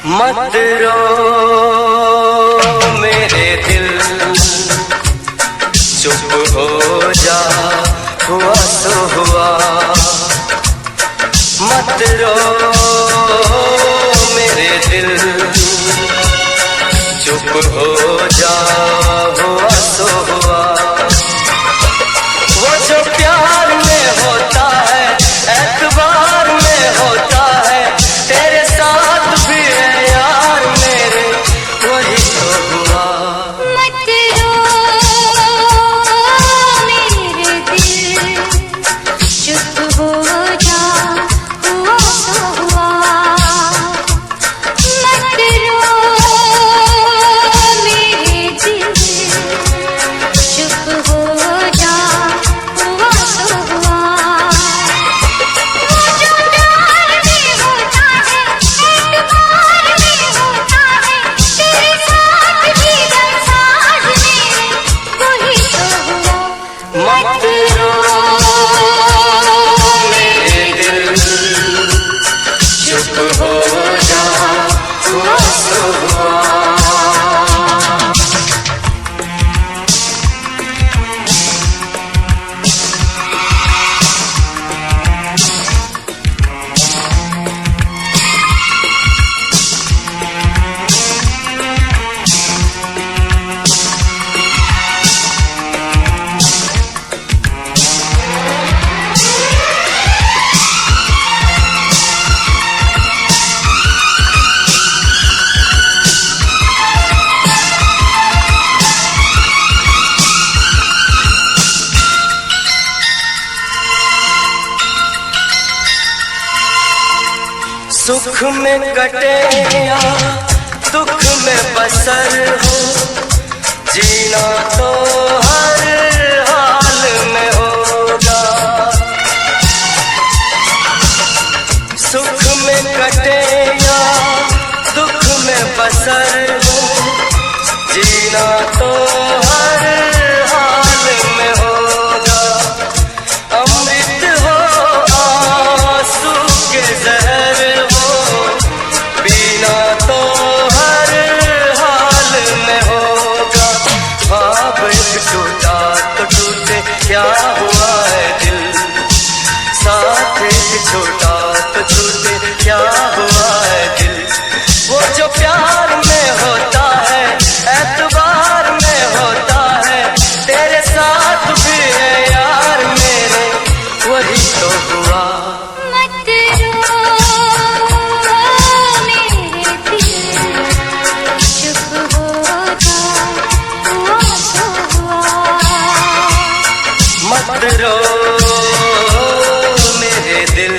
मत रो मेरे दिल, चुप हो जा, हुआ सो हुआ। मत रो मेरे दिल, चुप हो जा, हुआ सो हुआ। वो जो प्यार में होता है, एतबार में होता है, तेरे साथ भी है यार मेरे, वही तो हुआ। मत रो मेरे दिल, चुप हो जा, हुआ सो हुआ। मत रो मेरे दिल, चुप हो जा, हुआ सो हुआ। वो जो प्यार में होता है, एतबार में होता है, तेरे साथ भी गमसाज मेरे, वही तो हुआ। मत रो मेरे दिल, चुप हो जा, हुआ सो हुआ। सुख में कटे या दुख में बसर हो, जीना तो हर हाल में होगा। सुख में कटे या दुख में बसर हो, जीना तो हर हाल में होगा। अमृत हो आंसू के जहर हो, पीना तो हर हाल में होगा। ख्वाब एक टूटा तो टूटे, क्या हुआ है दिल, साथ एक छोटा तो छूटे, क्या हुआ है दिल। वो जो प्यार में होता है, एतबार में होता है, तेरे साथ भी है यार मेरे, वही तो हुआ। मत रो मेरे दिल, चुप हो जा, हुआ सो हुआ। मत रो मेरे दिल,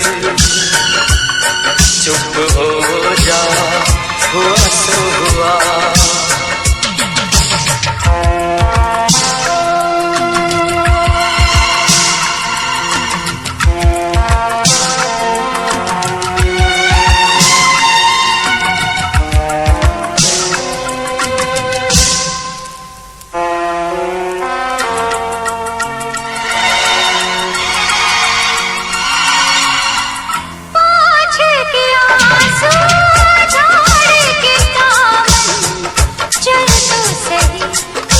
चुप हो जा, हुआ सो हुआ। पाँच के आंसू झाड़ के दामन, चल तो सही,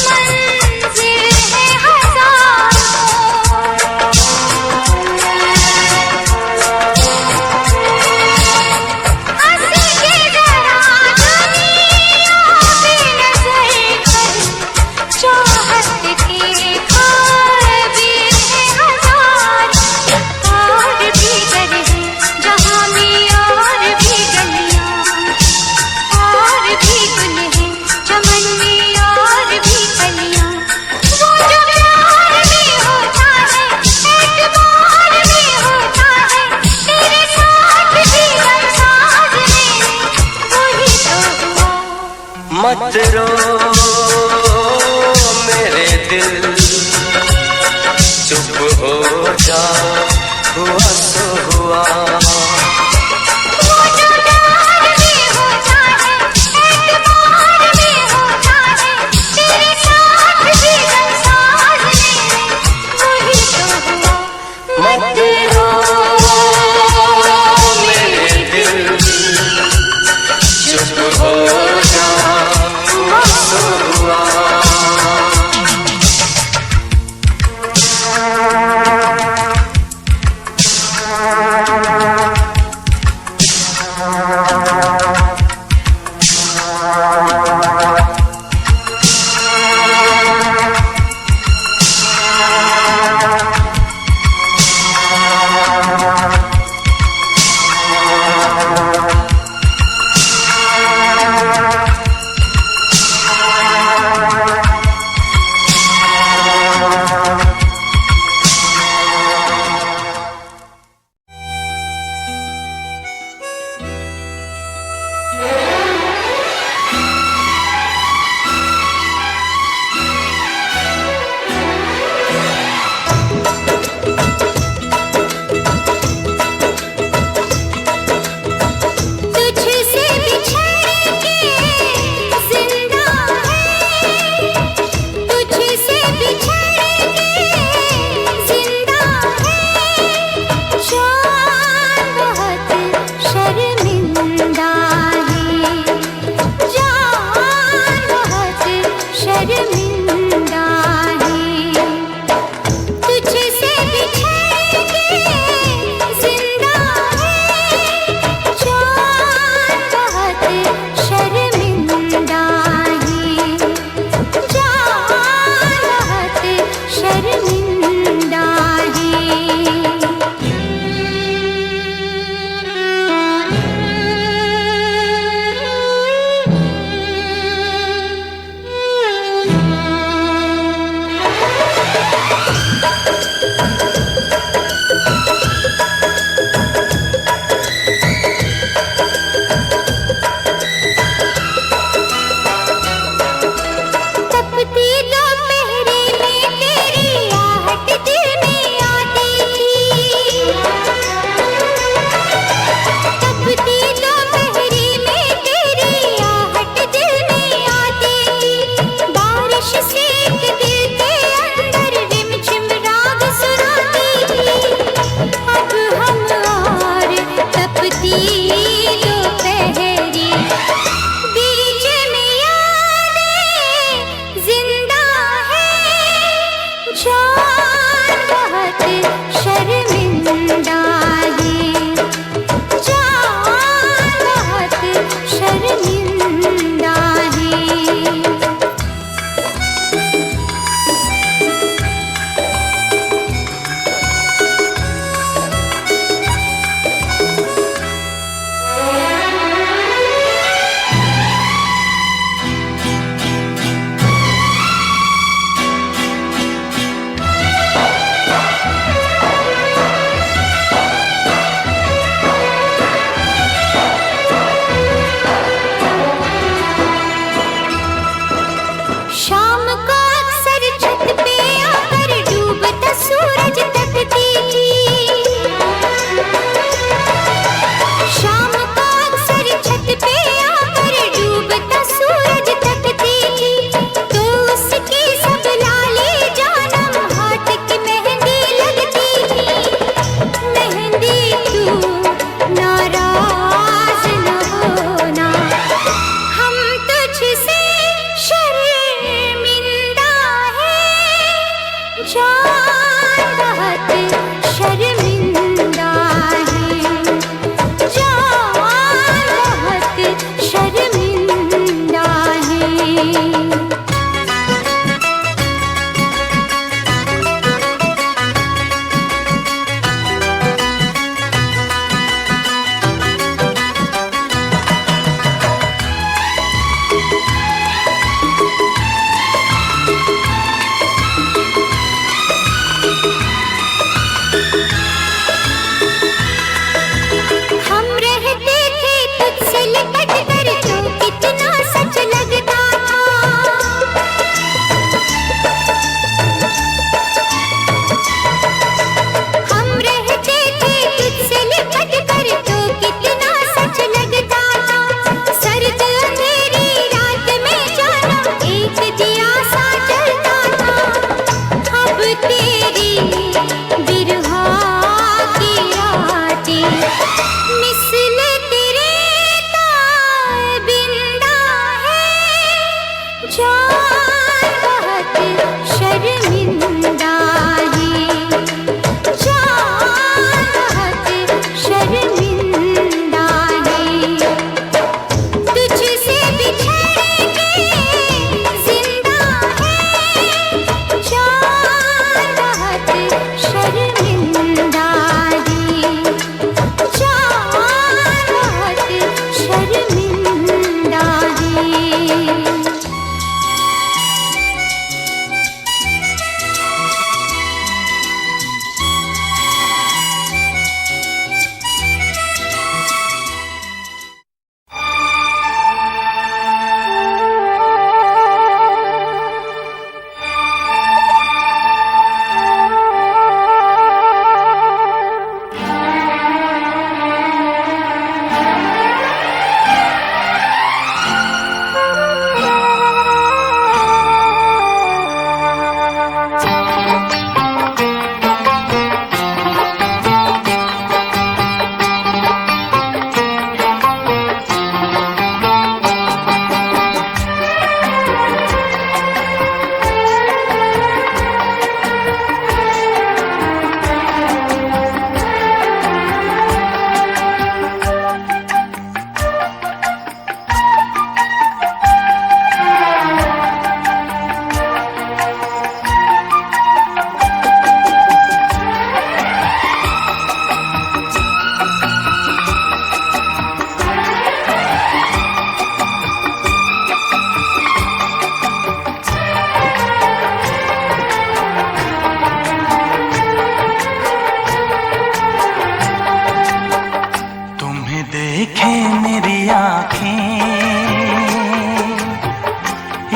मंजिल है हजारों। हंस के जरा दुनिया पे नजर कर, चाहत के ख्वाब भी है हजार। और भी घर है जहाँ में, और भी गलियाँ, और भी गुल है चमन में, और भी कलियाँ। वो जो प्यार में होता है, एतबार में होता है, तेरे साथ भी गमसाज मेरे, वही तो हुआ। मत रो दिल चुप हो जा, हुआ सो हुआ। हम तुझसे शर्मिंदा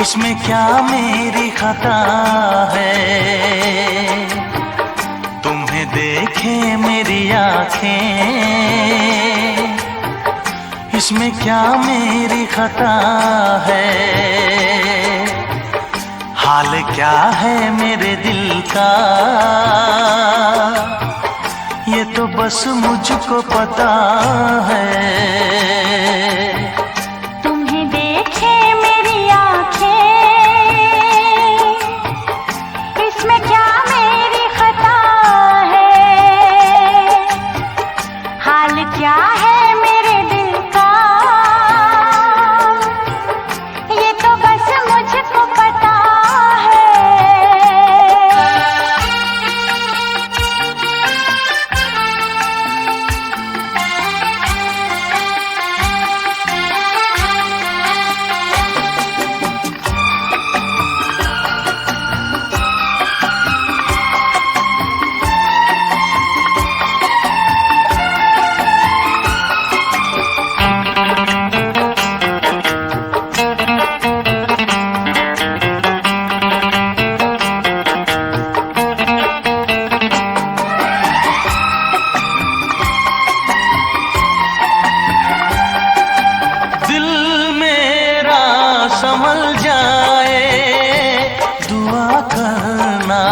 इसमें क्या मेरी खता है, तुम्हें देखे मेरी आँखें, इसमें क्या मेरी खता है। हाल क्या है मेरे दिल का ये तो बस मुझको पता है। तुम्हें देखे मेरी आँखें, इसमें क्या मेरी खता है। हाल क्या है मेरे दिल का ये तो बस मुझको पता है। संभल जाए दुआ करना,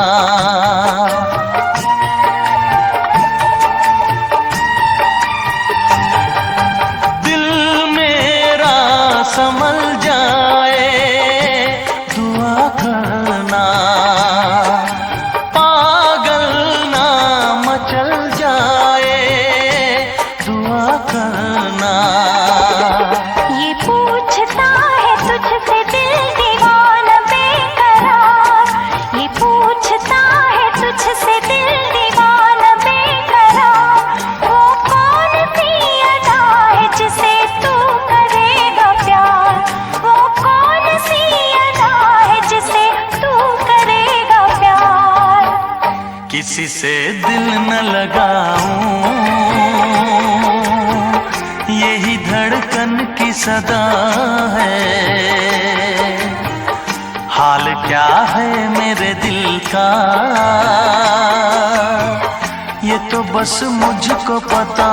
दिल मेरा संभल जाए दुआ करना, पागल ना मचल जाए दुआ करना। ये पूछता है तुझसे दिल दीवाना बेकरार, ये पूछता है तुझसे दिल दीवाना बेकरार। वो कौन सी अदा है जिसे तू करेगा प्यार, वो कौन सी अदा है जिसे तू करेगा प्यार। किसी से दिल न लगाऊं यही धड़कन की सदा है। हाल क्या है मेरे दिल का ये तो बस मुझको पता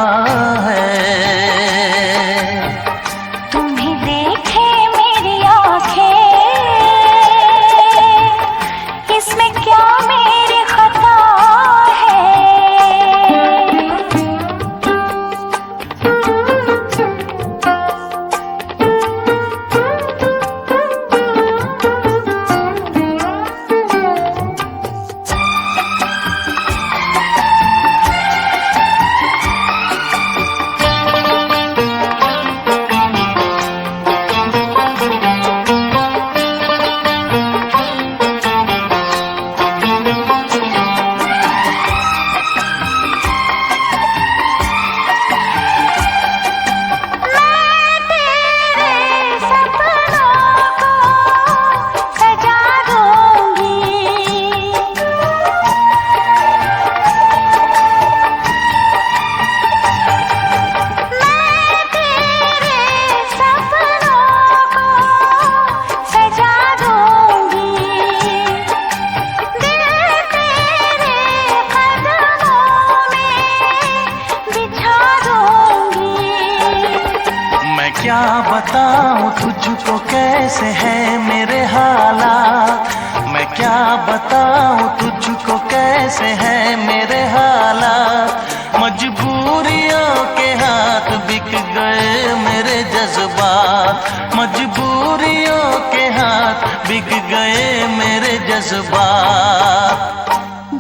है। तुम्हें देखे मेरी आँखें, इसमें क्या मेरी खता है। मुझको कैसे है मेरे हालात, मैं क्या बताऊं तुझको कैसे है मेरे हालात। मजबूरियों के हाथ बिक गए मेरे जज्बात, मजबूरियों के हाथ बिक गए मेरे जज्बात।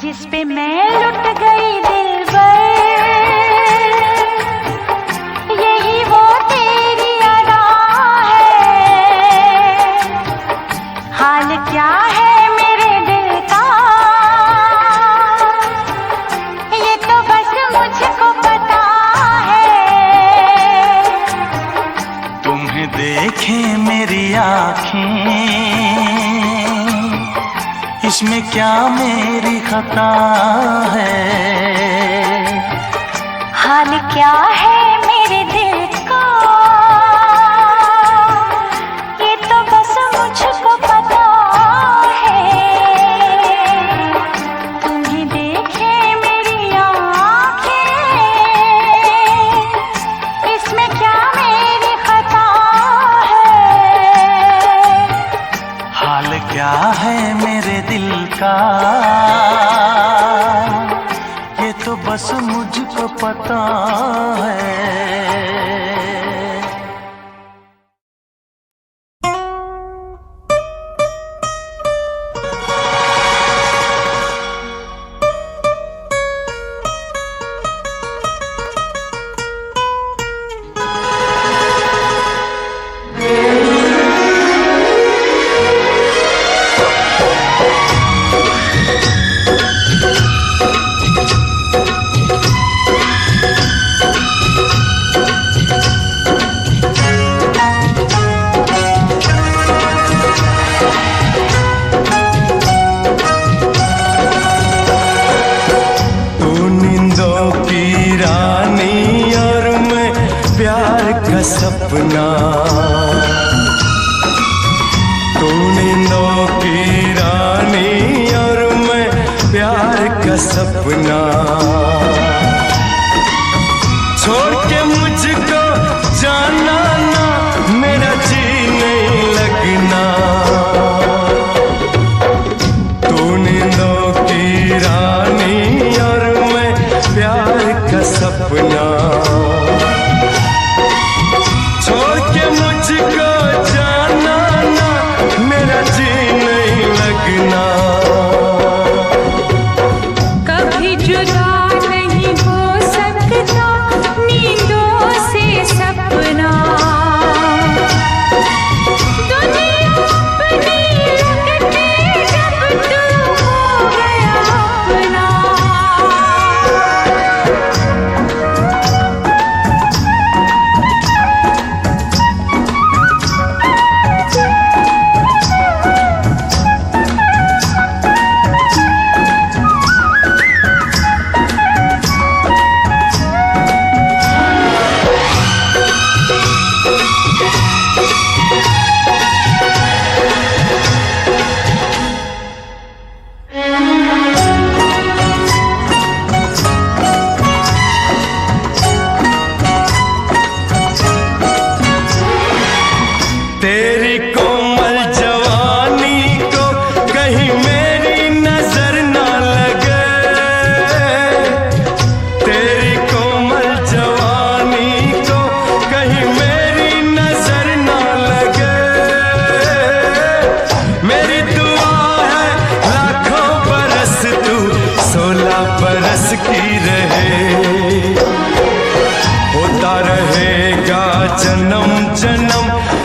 जिस पे मैं लुट गई दिलबर, यही वो तेरी अदा है। हाल क्या है मेरे दिल का, ये तो बस मुझको पता है। तुम्हें देखें मेरी आँखें, इसमें क्या मेरी खता है। हाल क्या है मेरे दिल का, ये तो बस मुझको पता है। तुम्हें देखे मेरी आँखें, इसमें क्या मेरी खता है। हाल क्या है मेरे दिल का, ये तो बस मुझको पता है। सपना तू नींदों की रानी और मैं प्यार का सपना। छोड़ के मुझको जाना ना, मेरा जी नहीं लगना। तू नींदों की रानी और मैं प्यार का सपना।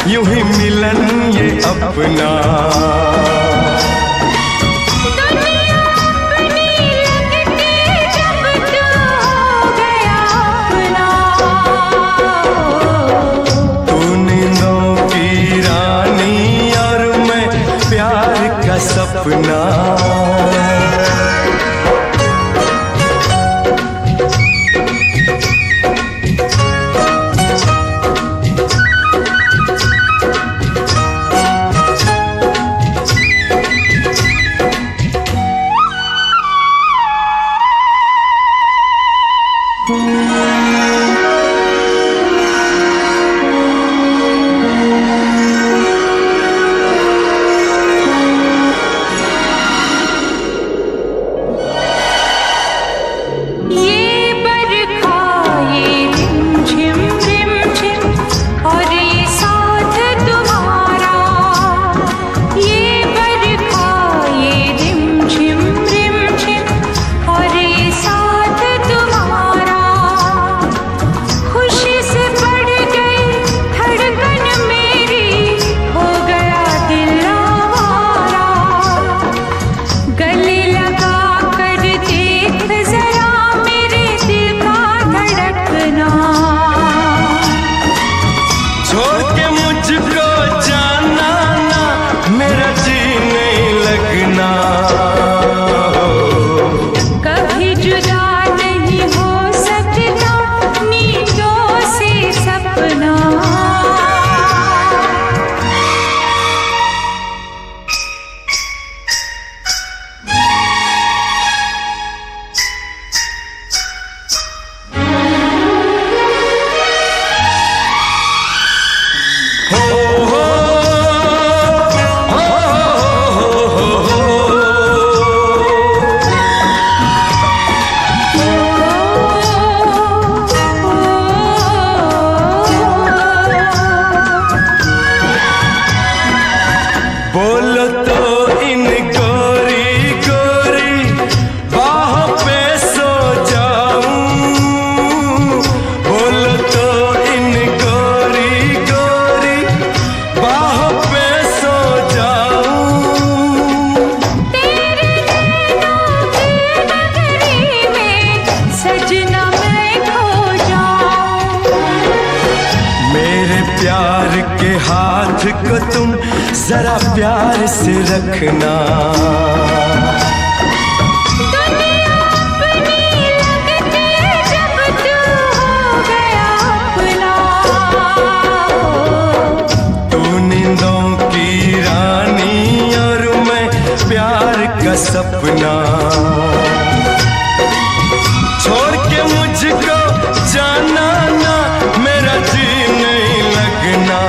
यूं ही मिलन ये अपना। तू नींदों की रानी और मैं प्यार का सपना। लगना। कभी जुदा नहीं हो सकता नींदों से सपना। बोलो तो इन गोरी गोरी बाहों पे सो जाऊं, बोलो तो इन गोरी गोरी बाहों पे सो जाऊं। तेरे नैनों की नगरी में सजना मैं खो जाऊं। मेरे प्यार के हाथ को तुम जरा प्यार से रखना। दुनिया अपनी लगती जब तू हो गया अपना। तू नींदों की रानी और मैं प्यार का सपना। छोड़ के मुझको जाना ना, मेरा जी नहीं लगना।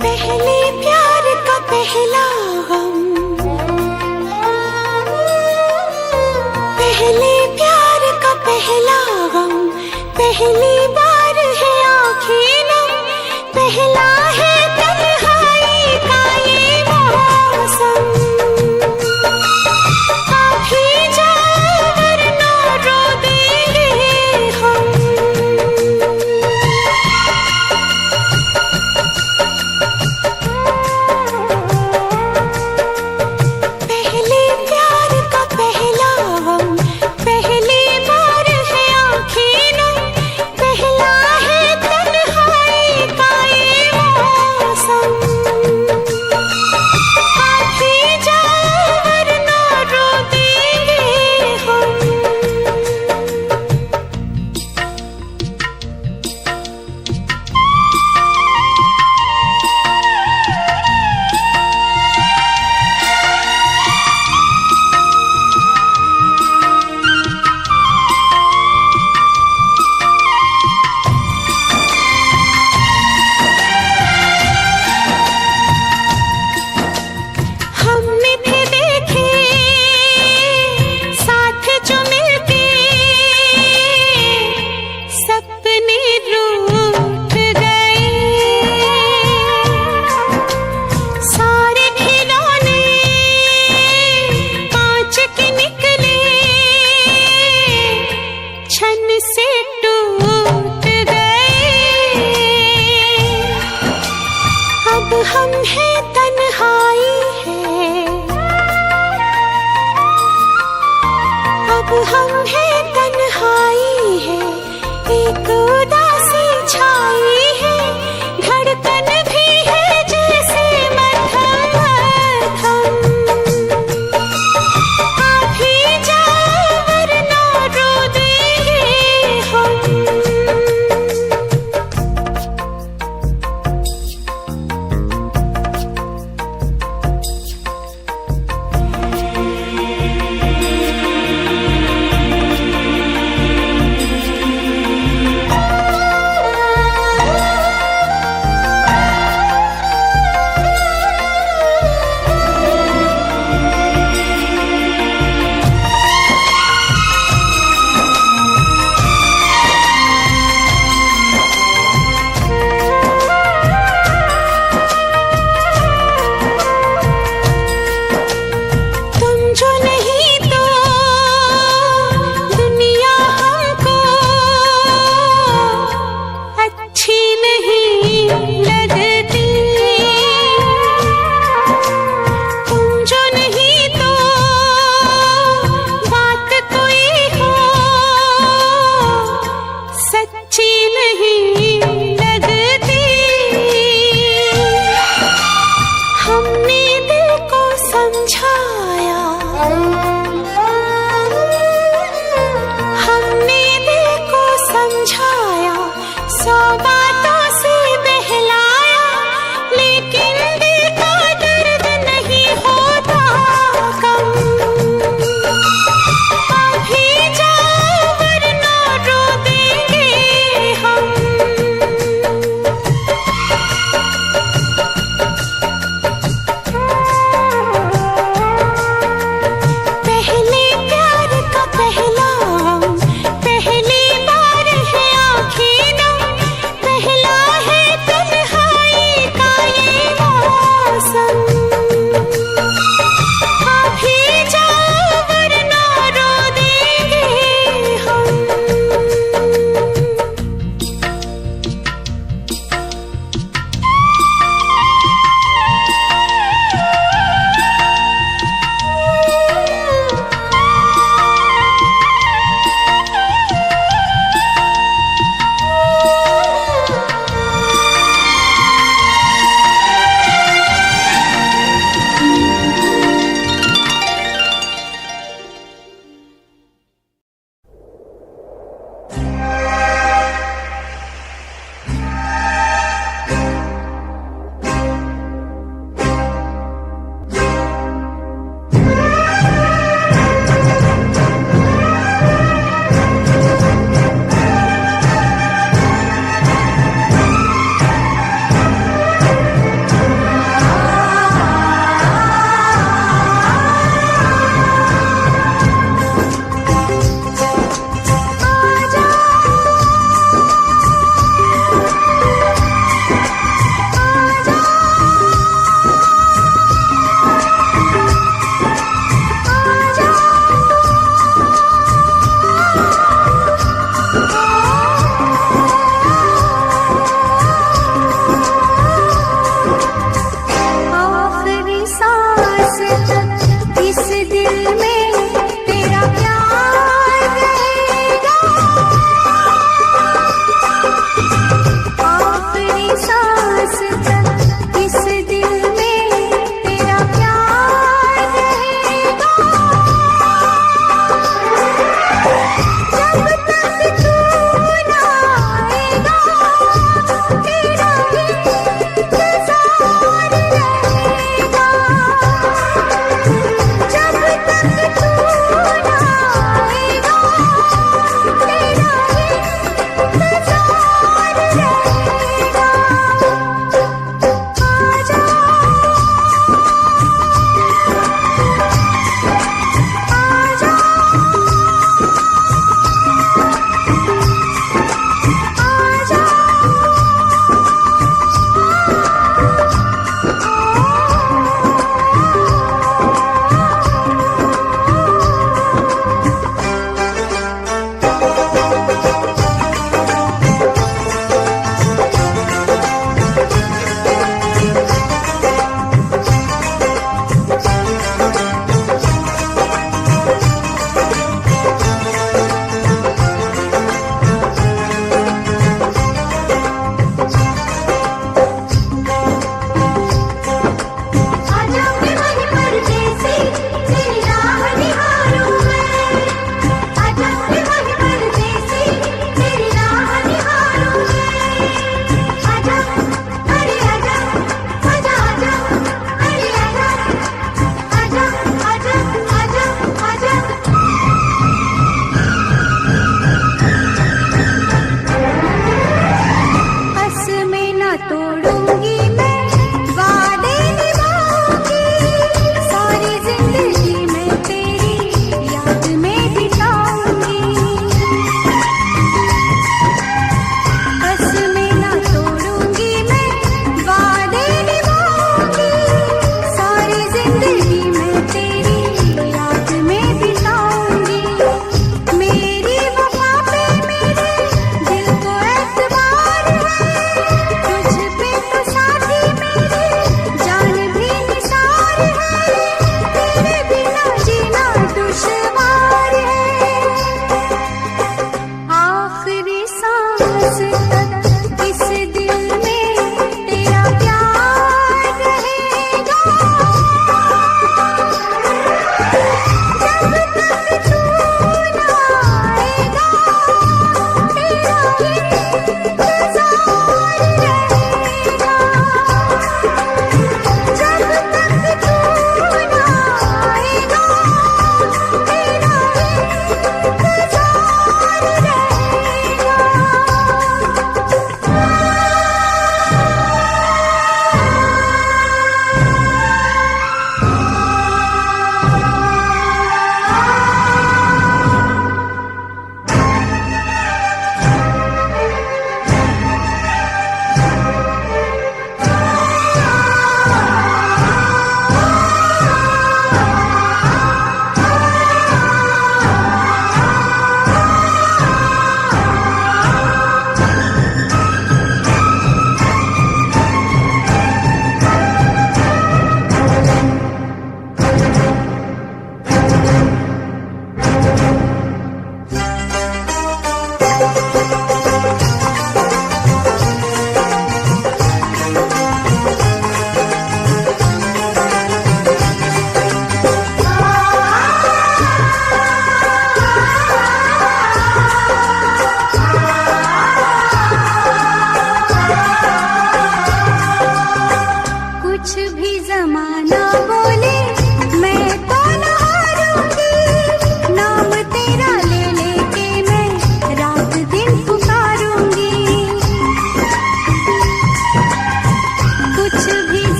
पहले प्यार का पहला गम, पहले प्यार का पहला गम, पहली बार है आँखें नम, पहला है तन्हाई का ये मौसम। आप ही जाओ वरना रो देंगे हम। पहले प्यार का पहला गम, पहली बार है आँखें नम, पहला है तन्हाई का ये मौसम। आप ही जाओ वरना रो देंगे हम। हमने थे देखे साथ जो मिलके, सपने रूठ गए। सारे खिलौने कांच के निकले, छन से टूट गए। अब हम हैं तन्हाई है, अब हम हैं तन्हाई है, एक उदासी छाई है, धड़कन भी है जैसे मध्यम मध्यम। आप ही जाओ वरना रो देंगे हम। बातों से बहलाया, लेकिन दिल का दर्द नहीं होता कम। अभी जाओ वरना रो देंगे हम। पहले प्यार का पहला, पहली बार है आँखें नम, पहले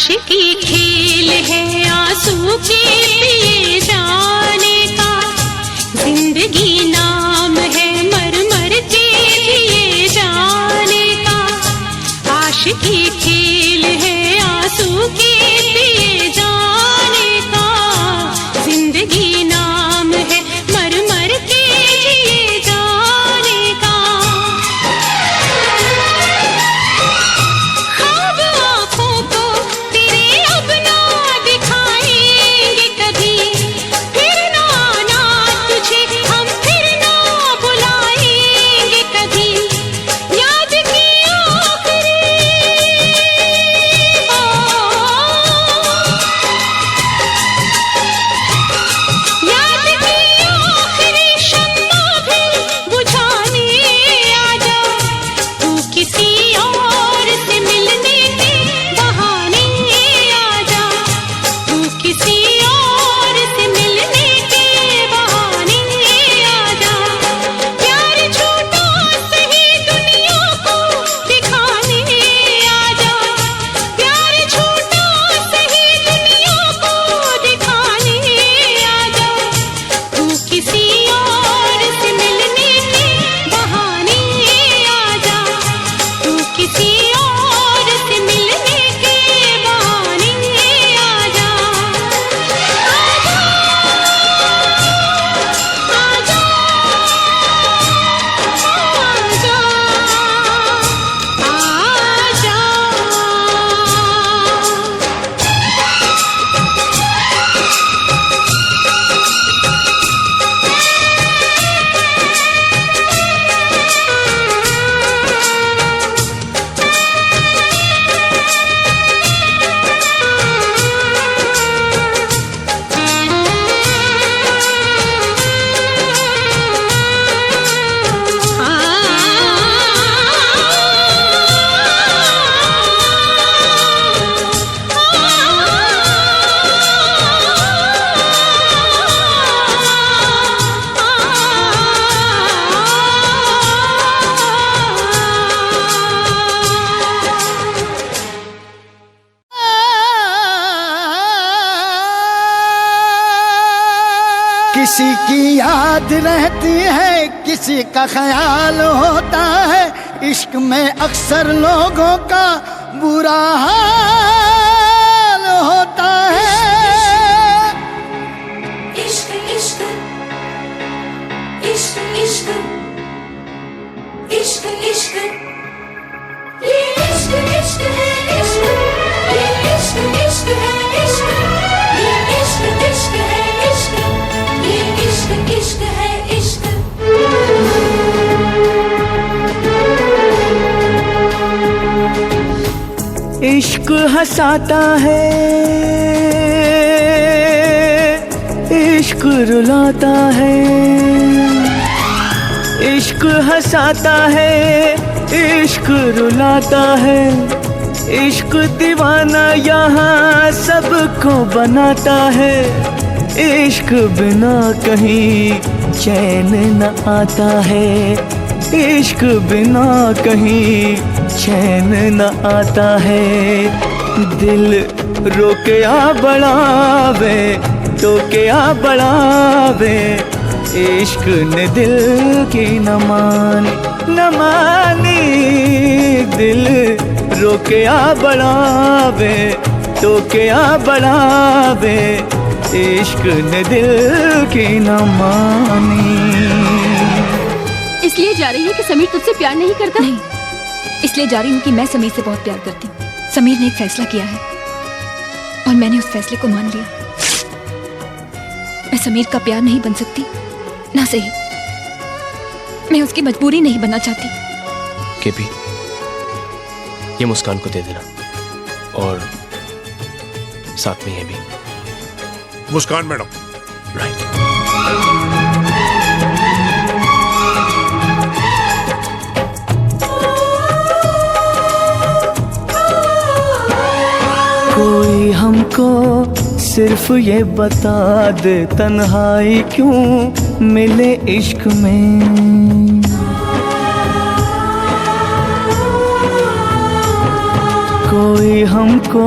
आशिकी खेल है आंसू के पिए जाने का, जिंदगी नाम है मर मर के जिए जाने का। आशिकी खेल है आंसू के पिए जाने का, जिंदगी नाम है मर मर के जिए जाने का। ख्वाब आँखों को तेरे अब ना दिखाएंगे कभी, फिर ना आना तुझे हम फिर ना बुलाएंगे कभी। याद की आखिरी याद की आखिरी शम्मा भी बुझाने आजा, तू किसी और से मिलने के बहाने आजा, तू किसी और से मिलने के बहाने आजा। प्यार झूठा सही दुनिया को दिखाने आजा, प्यार झूठा सही दुनिया को दिखाने आजा, तू किसी और से मिलने के बहाने आजा, तू किसी और से मिलने के बहाने आजा। आजा आजा आजा आजा। किसी की याद रहती है, किसी का ख्याल होता है, इश्क में अक्सर लोगों का बुरा हाल होता है। इश्क इश्क इश्क इश्क इश्क इश्क ये इश्क इश्क है इश्क, ये इश्क इश्क है इश्क, ये इश्क इश्क है इश्क, ये इश्क इश्क है इश्क। इश्क हंसाता है, इश्क रुलाता है, इश्क हंसाता है, इश्क रुलाता है, इश्क दीवाना यहाँ सबको बनाता है। इश्क बिना कहीं चैन न आता है, इश्क बिना कहीं चैन न आता है। दिल रोके आ बढ़ावे, टोके आ बढ़ावे, इश्क ने दिल की न मानी, दिल रोके आ बढ़ावे, टोके आ बढ़ावे, इश्क ने दिल की न मानी। इसलिए जा रही है कि समीर तुझसे प्यार नहीं करता? नहीं, इसलिए जा रही हूँ कि मैं समीर से बहुत प्यार करती हूँ। समीर ने एक फैसला किया है और मैंने उस फैसले को मान लिया। मैं समीर का प्यार नहीं बन सकती, ना सही मैं उसकी मजबूरी नहीं बनना चाहती। केपी, ये मुस्कान को दे देना और साथ में ये भी। मुस्कान मैडम। राइट। कोई हमको सिर्फ ये बता दे, तन्हाई क्यों मिले इश्क में। कोई हमको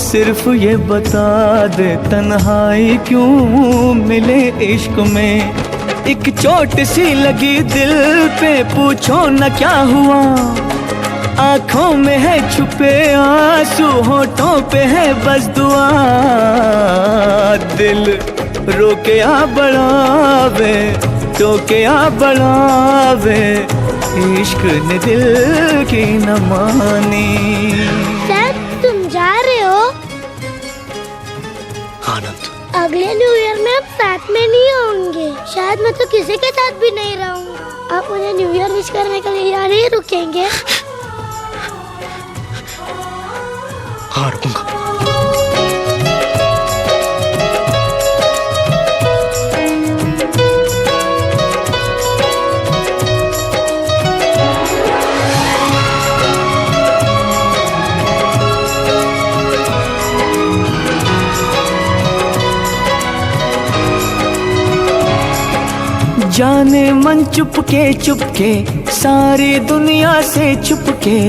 सिर्फ ये बता दे तन्हाई क्यों मिले इश्क में। एक चोट सी लगी दिल पे पूछो न क्या हुआ। आंखों में है छुपे आंसू होठों पे है बस दुआ। दिल रोके आ बढ़ावे टोके आ बढ़ावे इश्क ने दिल की न मानी। सर तुम जा रहे हो? आनंद अगले न्यू ईयर में हम साथ में नहीं होंगे। शायद मैं तो किसी के साथ भी नहीं रहूंगा। आप मुझे न्यू ईयर विश करने के लिए यहाँ नहीं रुकेंगे? हाँ रुकूंगा। जाने मन चुपके सारी दुनिया से छुपके।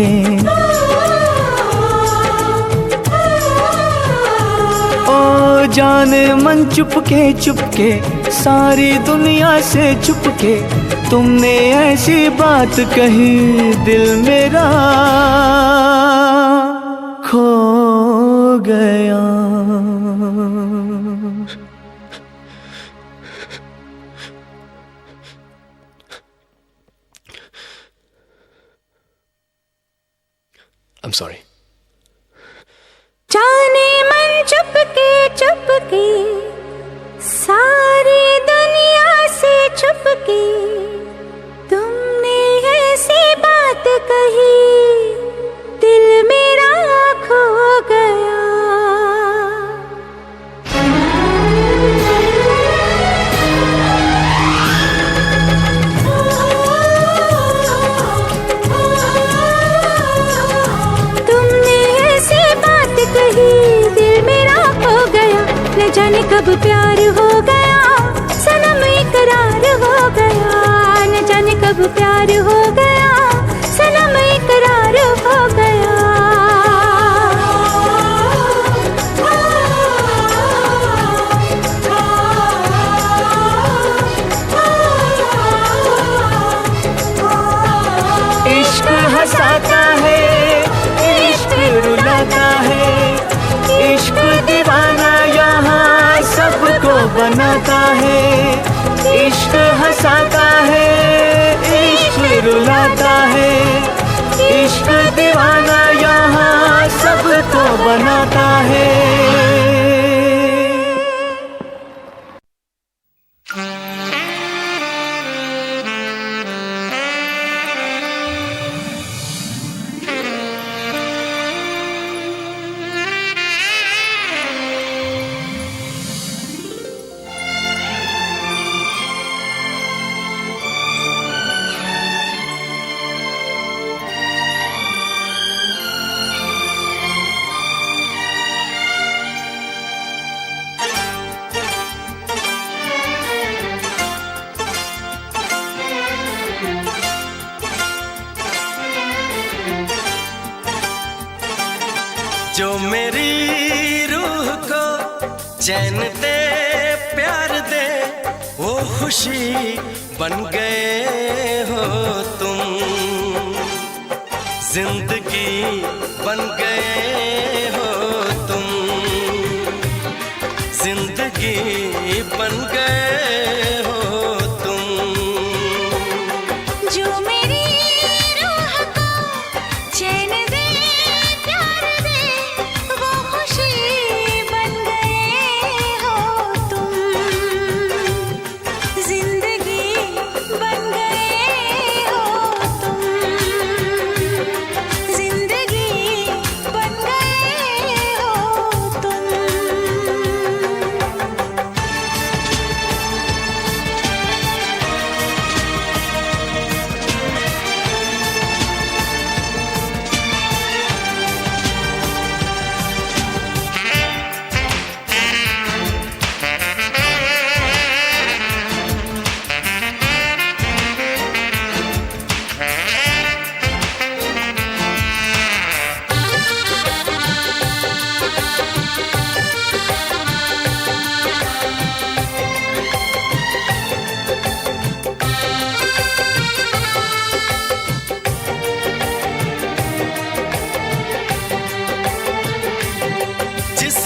ओ जाने मन चुपके सारी दुनिया से छुपके। तुमने ऐसी बात कही दिल मेरा खो गया। I'm sorry. जाने मन चुपके सारी दुनिया से छुपके। तुमने ऐसी बात कही दिल मेरा खो गया। दिल मेरा खो गया। न जाने कब प्यार हो गया सनम इकरार हो गया। न जाने कब प्यार हो गया सनम इकरार हो गया। इश्क हंसाता है इश्क रुलाता है। इश्क दीवाना यहाँ सबको बनाता है। इश्क हंसाता है इश्क रुलाता है। इश्क दीवाना यहाँ सबको बनाता है। जो मेरी रूह को चैन दे प्यार दे वो खुशी बन गए हो तुम। जिंदगी बन गए हो तुम। जिंदगी बन गए हो तुम। जो मेरी रूह को चैन दे प्यार दे वो खुशी बन गए हो तुम। जिंदगी बन गए हो तुम। जिंदगी बन गए हो तुम।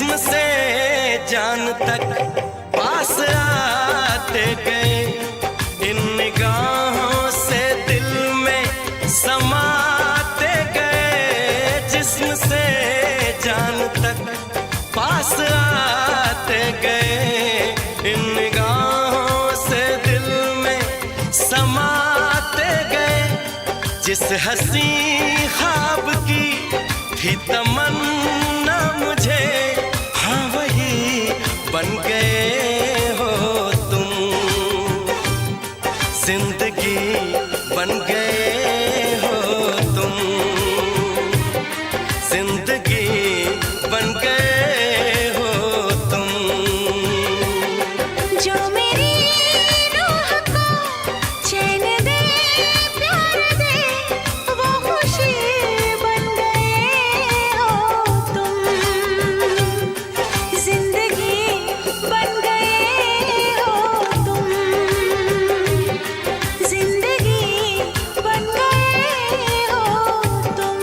जिस्म से जान तक पास आते गए, इन निगाहों से दिल में समाते गए। जिस्म से जान तक पास आते गए, इन निगाहों से दिल में समाते गए। जिस हंसी ख्वाब की थी तमन्ना मुझे, हाँ वही बन गए हो तुम। जिंदगी बन गए हो तुम, जिंदगी बन गए हो तुम। जो मेरी रूह को चैन दे प्यार दे, वो खुशी बन गए हो तुम। जिंदगी बन गए हो तुम, जिंदगी बन गए हो तुम।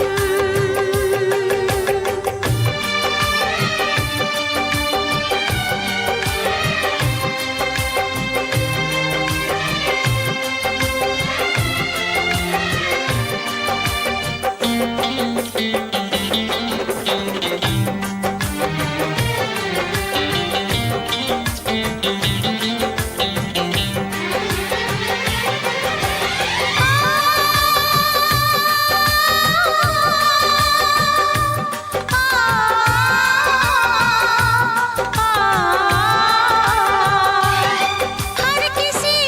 हर किसी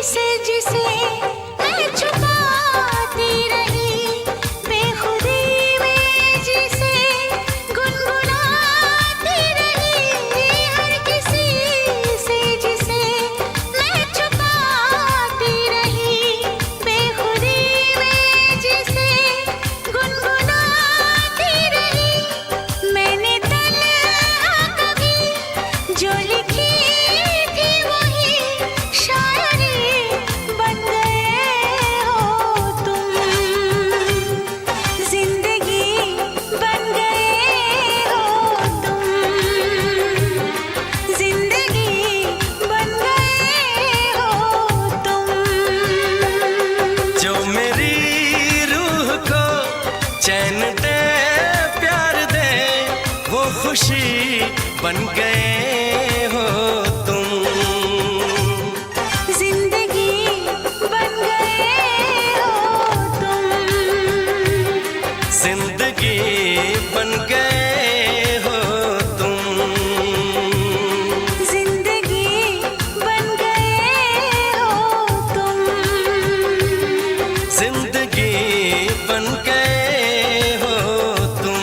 से जिसे मैं छुपाती रही, बेखुदी में जिसे गुनगुनाती रही। हर किसी से जिसे मैं छुपाती रही, बेखुदी में जिसे गुनगुनाती रही। मैंने तन्हा कभी जो लिखी थी वही शायरी बन गए हो तुम। जिंदगी बन गए हो तुम, जिंदगी बन गए हो तुम। जो मेरी रूह को चैन दे प्यार दे, वो खुशी बन गए हो तुम। जिंदगी बन गए हो तुम, जिंदगी बन गए हो तुम। जिंदगी बन गए हो तुम। जिंदगी बन गए हो तुम।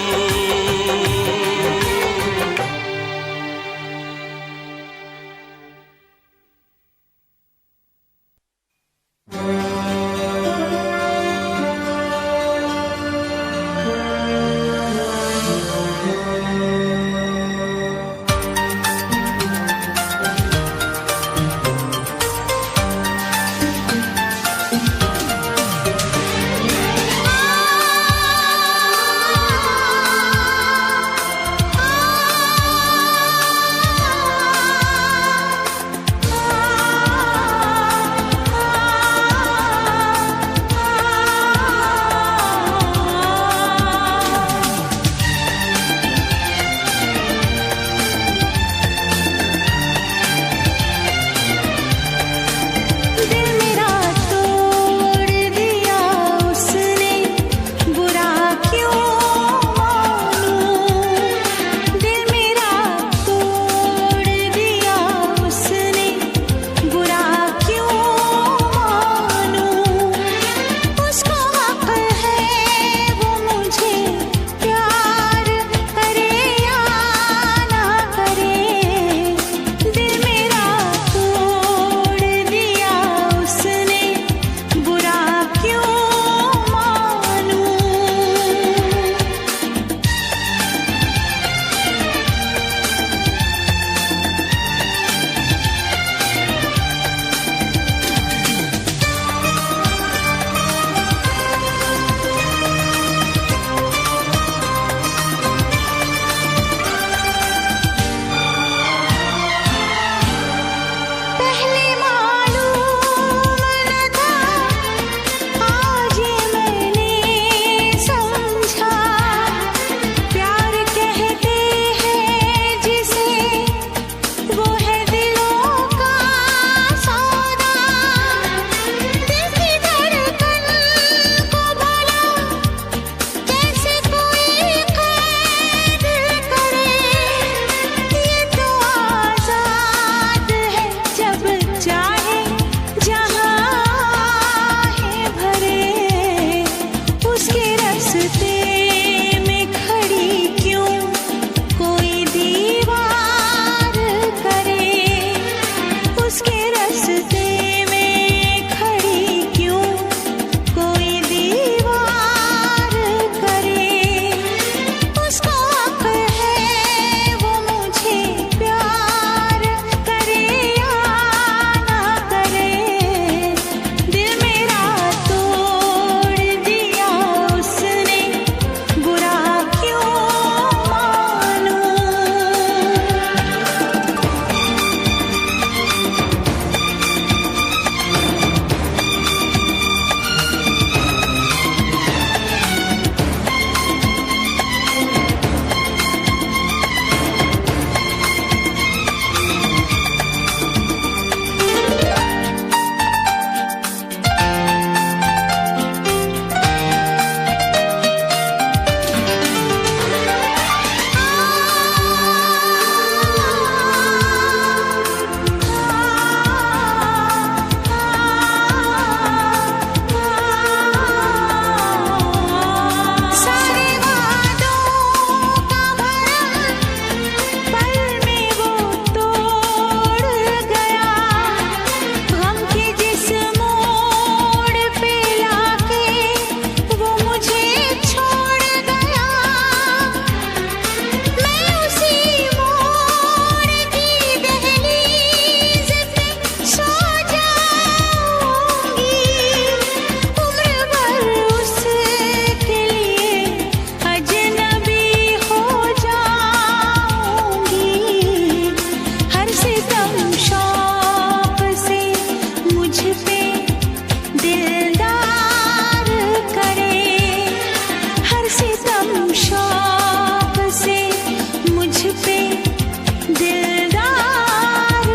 दिलदार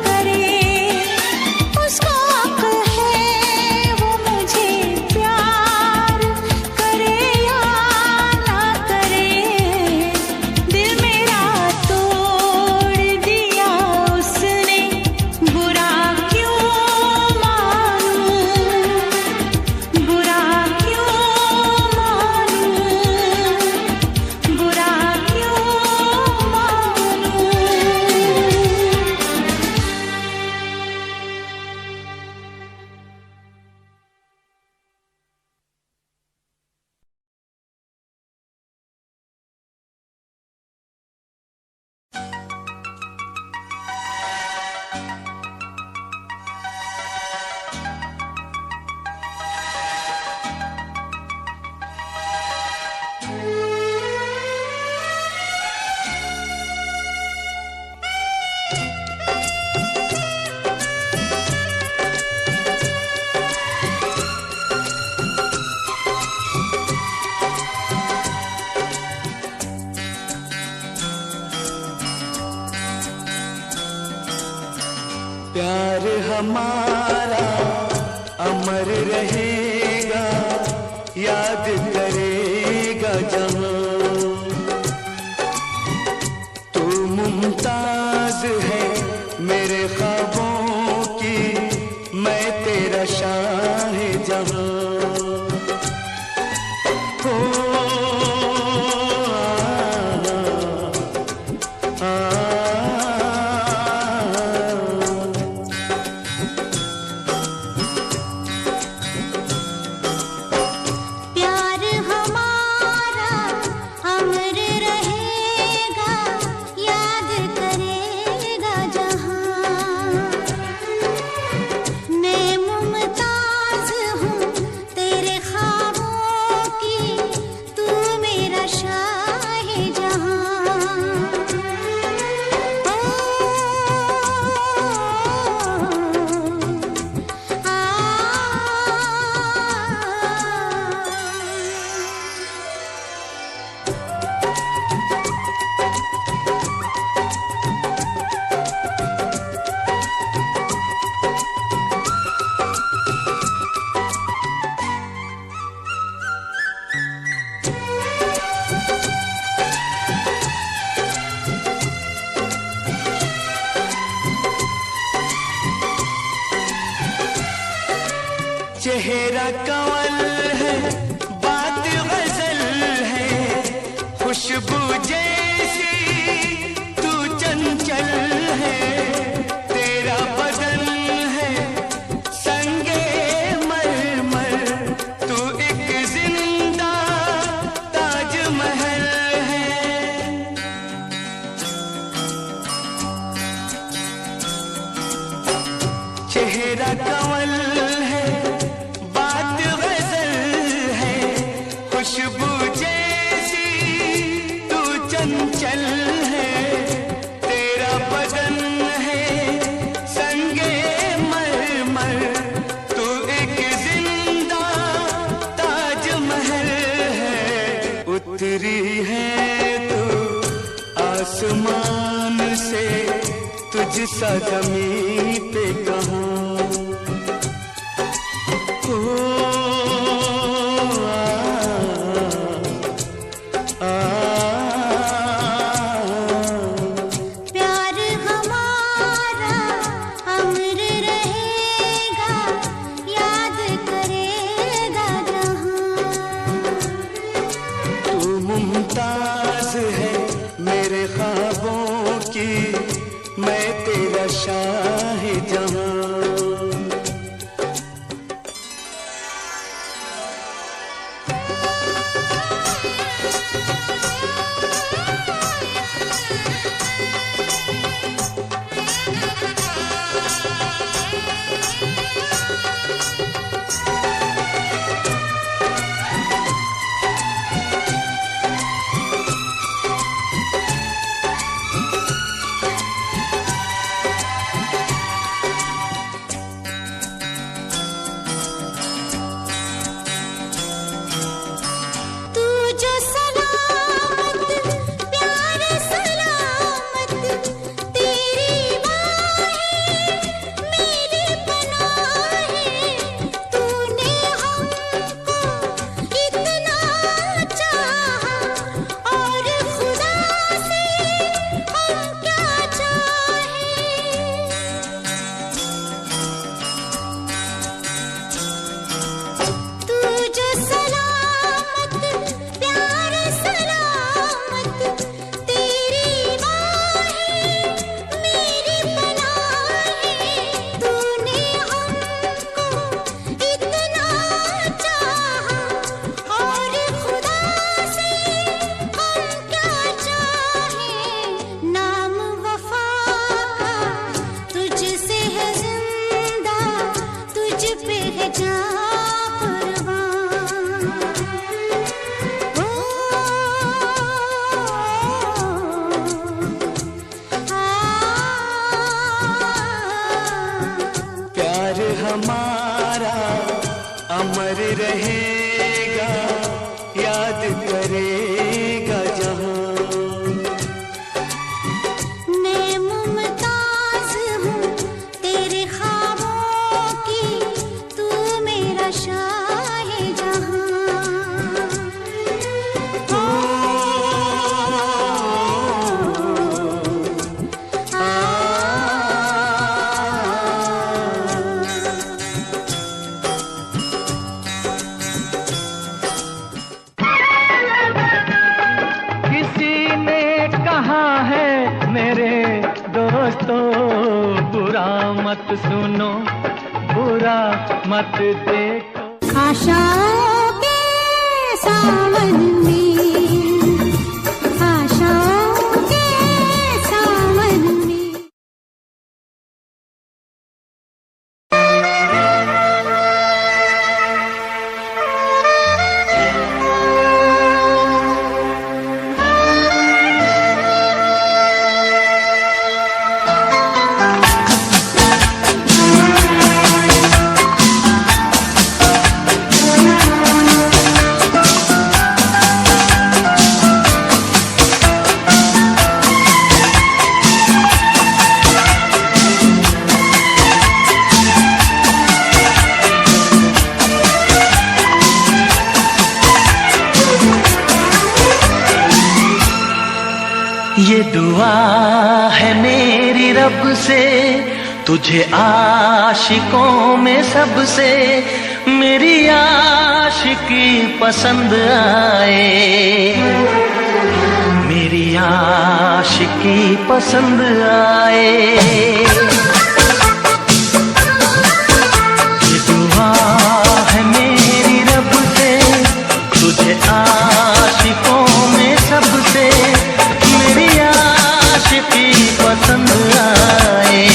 करे, उसको अक्ल है वो मुझे प्यार करे या ना करे। दिल मेरा तोड़ दिया उसने, बुरा क्यों मानूं, बुरा क्यों मानूं, बुरा क्यों मानूं। प्यार हमारा अमर रहेगा, याद करेगा जहां। तू मुमताज है मेरे ख्वाबों की, मैं तेरा शाहजहां। हो प्यार हमारा अमर रहेगा, याद करेगा जहां। मैं मुमताज हूँ तेरे ख्वाबों की, तू मेरा शाहजहां। चेहरा कंवल है, बात गजल है, खुशबू जैसी तू चंचल है। तेरा बदन है संगे मरमर, तू एक जिंदा ताजमहल है। चेहरा कंवल है, बात गजल है, खुशबू जैसी तू चंचल है। तेरा बदन है संगे मरमर, तू एक जिंदा ताजमहल है। उतरी है तू आसमान से, तुझसा ज़मीं पे कहाँ। प्यार हमारा अमर रहेगा, याद करेगा जहां। तू मुमताज है मेरे ख्वाबों की, मैं तेरा शाहजहां। रहेगा, याद करेगा जहां। मैं मुमताज हूँ तेरे ख्वाबों की, तू मेरा शाहे जहां। किसी ने कहा है मेरे दोस्तों, बुरा मत सुनो, बुरा मत देखो। आशाओं के सावन में, आशाओं के सावन में। ये दुआ है मेरी रब से, तुझे आशिकों में सबसे मेरी आशिकी पसंद आए, मेरी आशिकी पसंद आए। ये दुआ है मेरी रब से, तुझे आशिकों में सबसे मेरी आशिकी पसंद आए,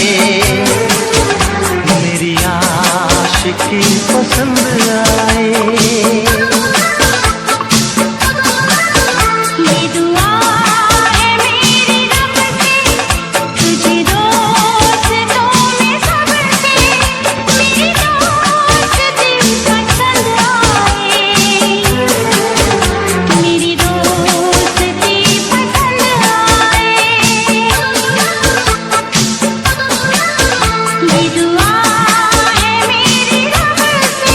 मेरी आशिकी पसंद आए। ये दुआ है मेरी रब से, तुझे दोस्तों में सबसे मेरी दोस्ती पसंद आए, मेरी दोस्ती पसंद आए। ये दुआ है मेरी रब से।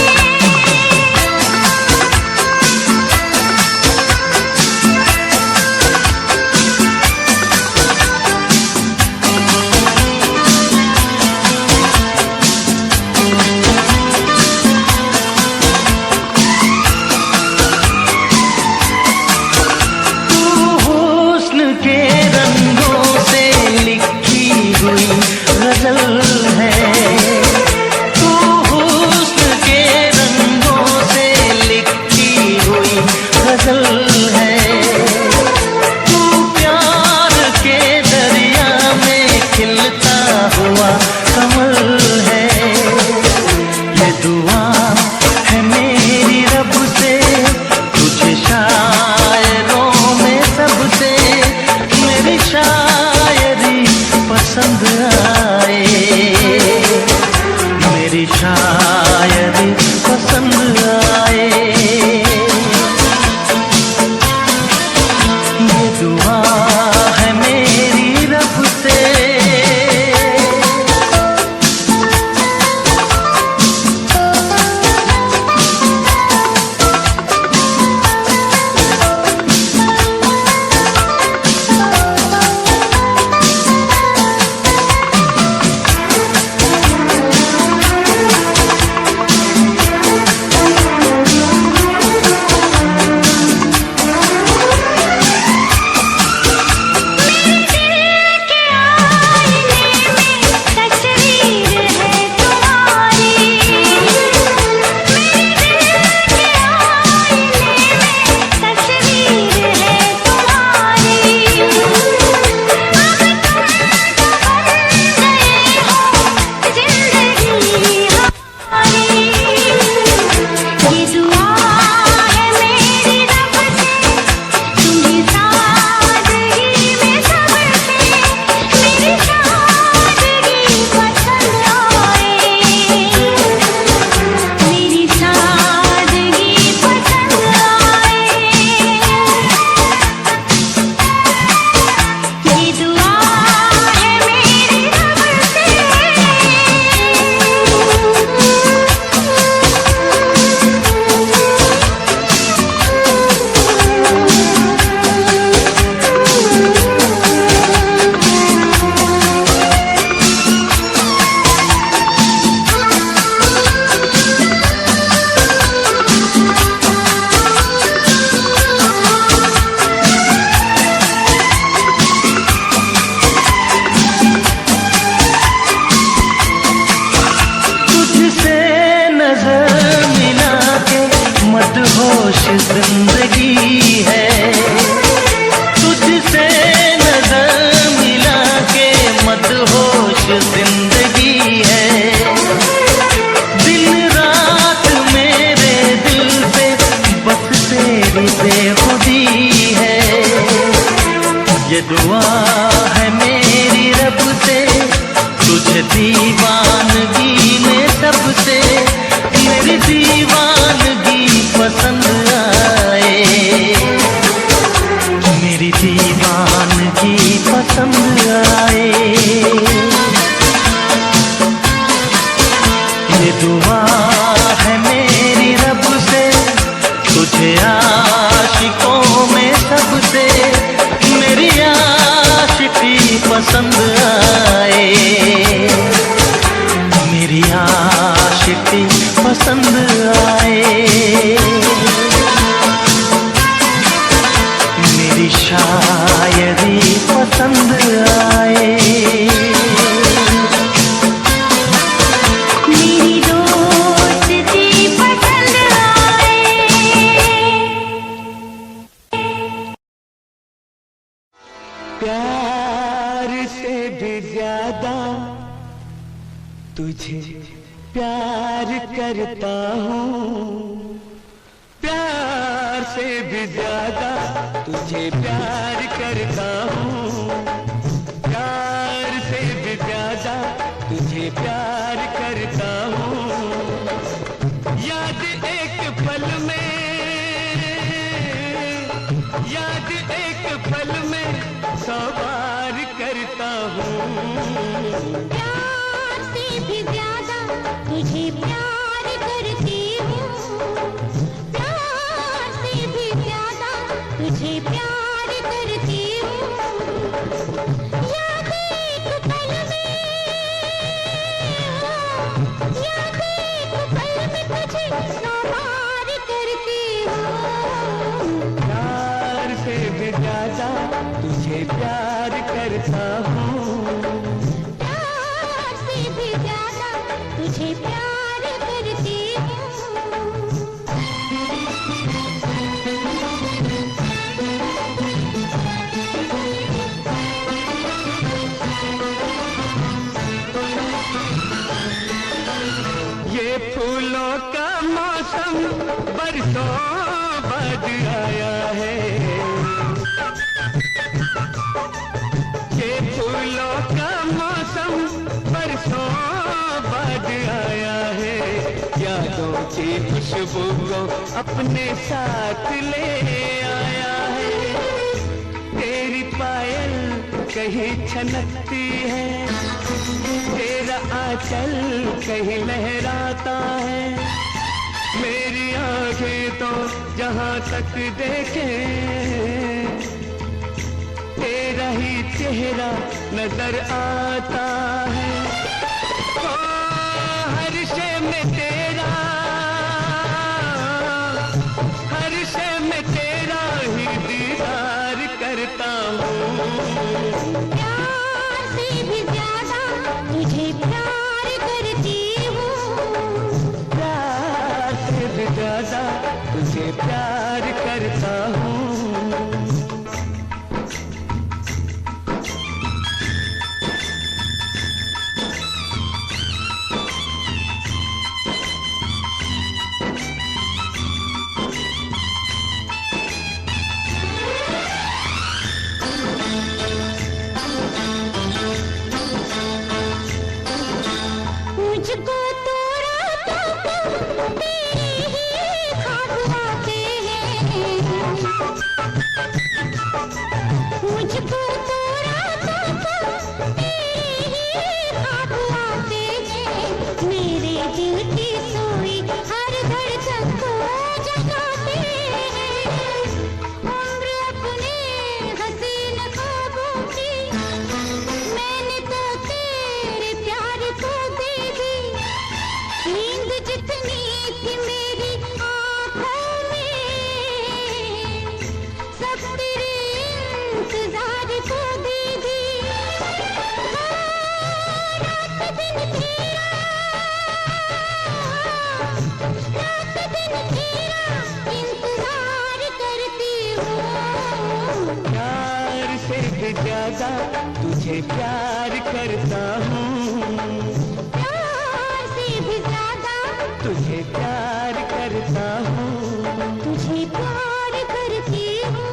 हुस्न के रंगों से लिखी हुई गजल है, तू हुस्न के रंगों से लिखी हुई गजल है। तू प्यार के दरिया में खिलता हुआ कमल है। ये दुआ है मेरी रब से, तुझे शायरों में सबसे मेरी शायरी पसंद आए, मेरी शायरी पसंद आए। ये दुआ है मेरी रब से। मेरी आशिकी पसंद आए, मेरी शायरी पसंद आए, मेरी दोस्ती पसंद आए। प्यार से भी ज्यादा तुझे प्यार करता हूँ, प्यार से भी ज्यादा तुझे प्यार करता हूँ, प्यार से भी ज्यादा तुझे प्यार करता हूँ। याद एक पल में, याद एक पल में 100 बार करता हूँ। प्यार से भी ज्यादा तुझे प्यार करती हूँ, प्यार से भी ज्यादा तुझे प्यार करती हूँ। याद एक पल में, याद एक पल में तुझे 100 बार करती हूँ। प्यार से भी ज्यादा तुझे प्यार करता हूँ, प्यार से भी ज्यादा तुझे प्यार करती हूँ। ये फूलों का मौसम बरसों बाद आया है, ये फूलों का मौसम बरसों बाद आया है। यादों की खुशबू को अपने साथ ले आया है। तेरी पायल कहीं छनकती है, तेरा आंचल कहीं लहराता है। मेरी आंखें तो जहां तक देखे तेरा ही चेहरा नजर आता है। ओ हर शय में तेरा, हर शय में तेरा ही दीदार करता हूँ। प्यार से भी ज्यादा तुझे प्यार करती हूँ, प्यार से भी ज्यादा तुझे प्यार करता हूँ। मुझको तो रातों को तेरे ही ख्वाब आते हैं, मुझको तो रातों को तेरे ही ख्वाब आते हैं। मेरे दिल की सोई हर धड़कन को जगाते हैं। उम्र अपने हसीन ख्वाबों की मैंने तो तेरे प्यार को दे दी। नींद जितनी थी मेरी आँखों में, सब तेरे इंतजार को दे दी। रात दिन तेरा, रात दिन तेरा इंतजार करती हूँ। प्यार से भी ज्यादा तुझे प्यार करता हूँ, प्यार से भी ज्यादा तुझे प्यार करता हूँ। तुझे प्यार करती हूँ।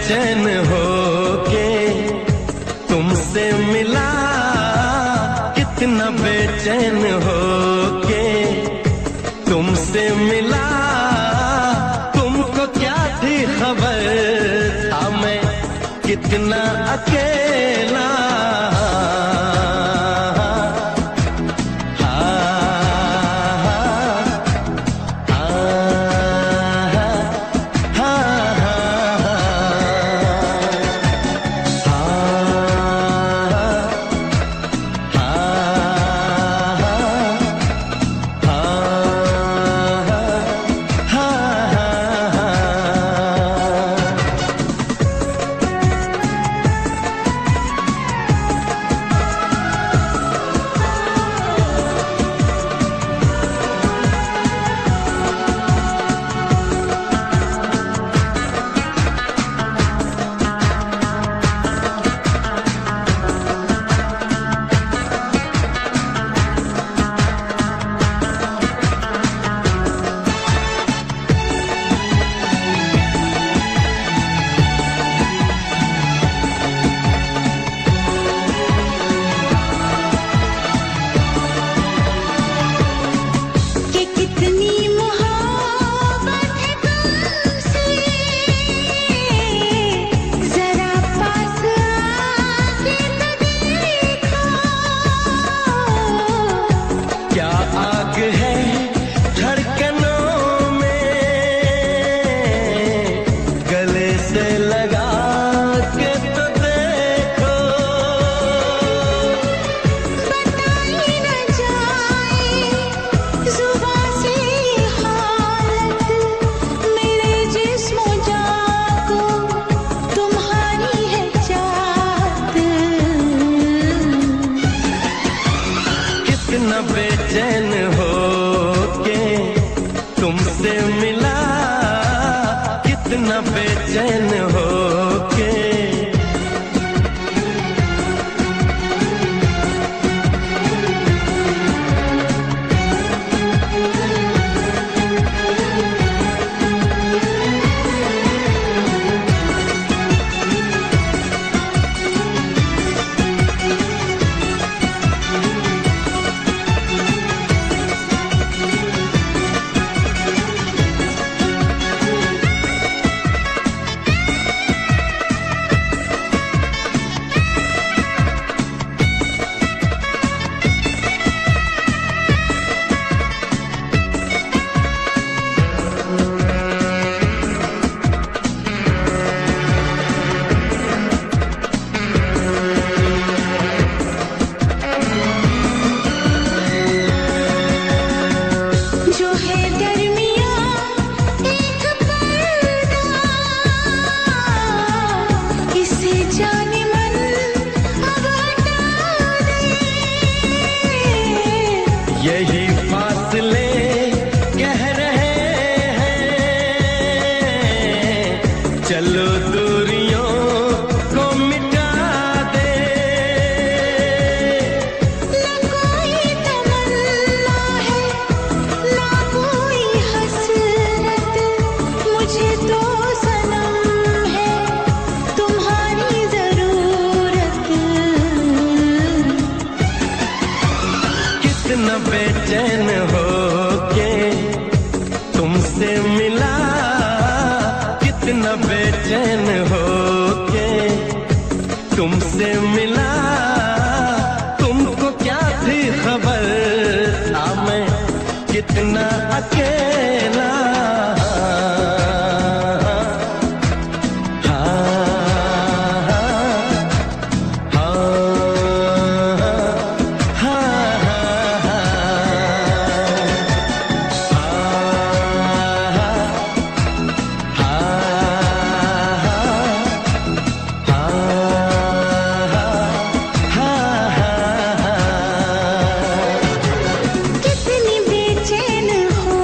बेचैन हो के तुमसे मिला, कितना बेचैन हो के तुमसे मिला। तुमको क्या थी खबर था मैं कितना अकेला। बेचैन हो के तुमसे मिला, कितना बेचैन हो के। यही फासले कह रहे हैं, चलो दूरियों को मिटा दे। न कोई तमन्ना है ना कोई हसरत, मुझे तो सनम है तुम्हारी जरूरत। कितना बेचैन हो के तुमसे मिला, कितना बेचैन हो के तुमसे मिला। तुमको क्या थी खबर था मैं कितना अकेला। कितनी बेचैन हो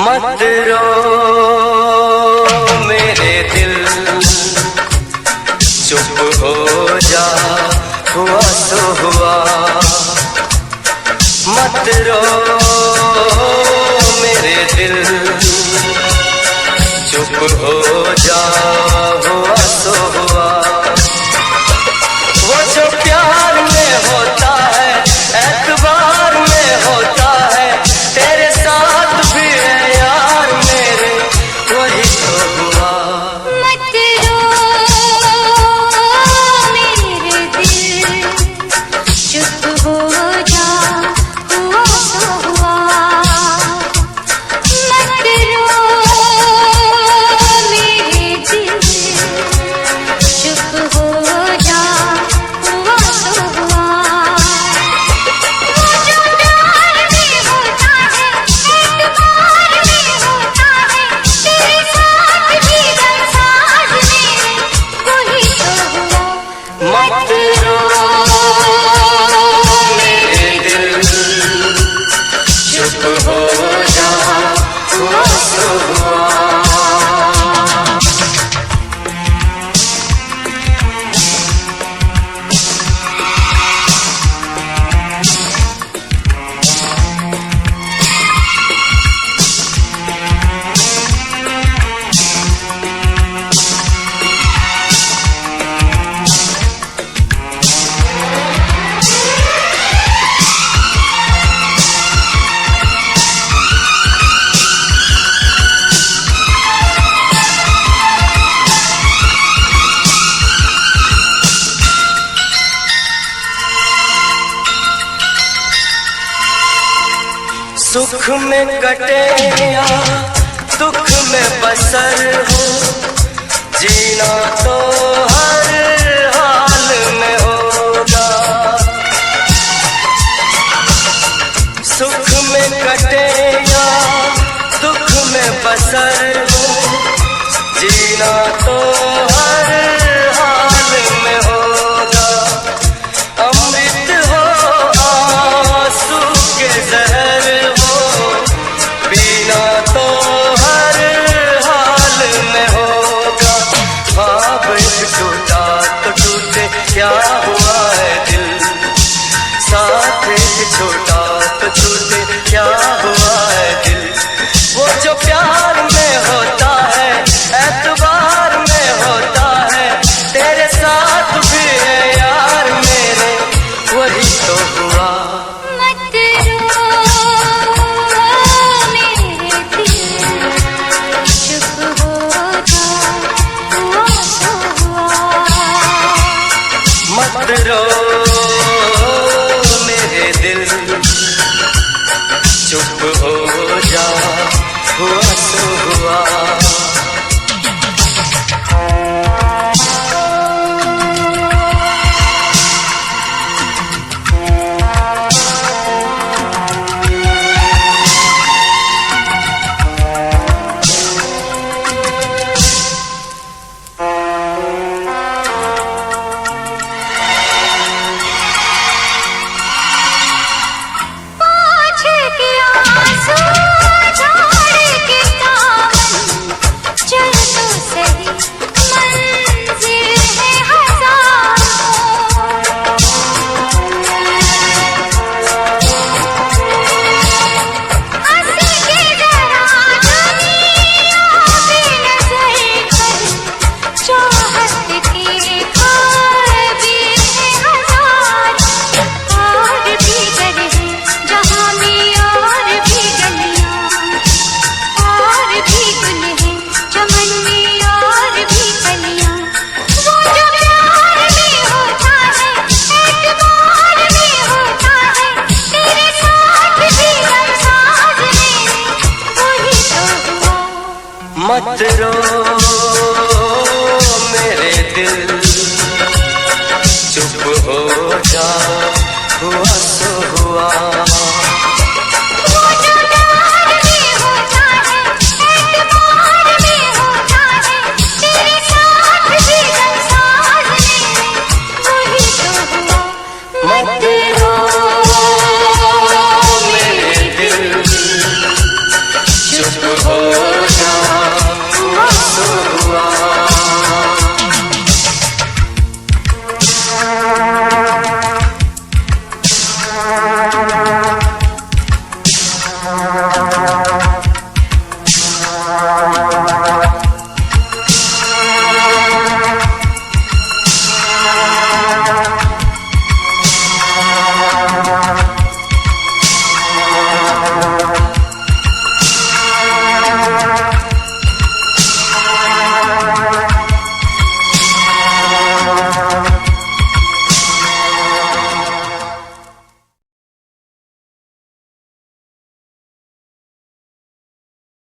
मत रो मेरे दिल, चुप हो जा, हुआ सो हुआ। मत रो मेरे दिल, चुप हो जा, हुआ सो हुआ। वो जो प्यार में होता है, एतबार में होता है, तेरे साथ भी है यार मेरे, वही तो हुआ। मत रो मेरे दिल, चुप हो जा, हुआ सो हुआ। मत रो मेरे दिल, चुप हो जा, हुआ सो हुआ। वो जो प्यार में होता है, एतबार में होता है, तेरे साथ भी गमसाज मेरे, वही तो हुआ। मत रो मेरे दिल, चुप हो जा, हुआ सो हुआ। सुख में कटे या दुख में बसर हो, जीना तो हर हाल में होगा। सुख में कटे या दुख में बसर हो, जीना तो हर हाल में होगा। अमृत हो आंसू के जहर हो, पीना तो हर हाल में होगा। ख्वाब एक टूटा तो टूटे, क्या हुआ है दिल, साथ एक छोटा तो छूटे, क्या हुआ है दिल। वो जो प्यार में होता है, एतबार में होता है, तेरे साथ भी है यार मेरे, वही तो हुआ। मत रो मेरे दिल, चुप हो जा, हुआ सो हुआ। मत रो मेरे दिल, चुप हो जा, हुआ सो हुआ।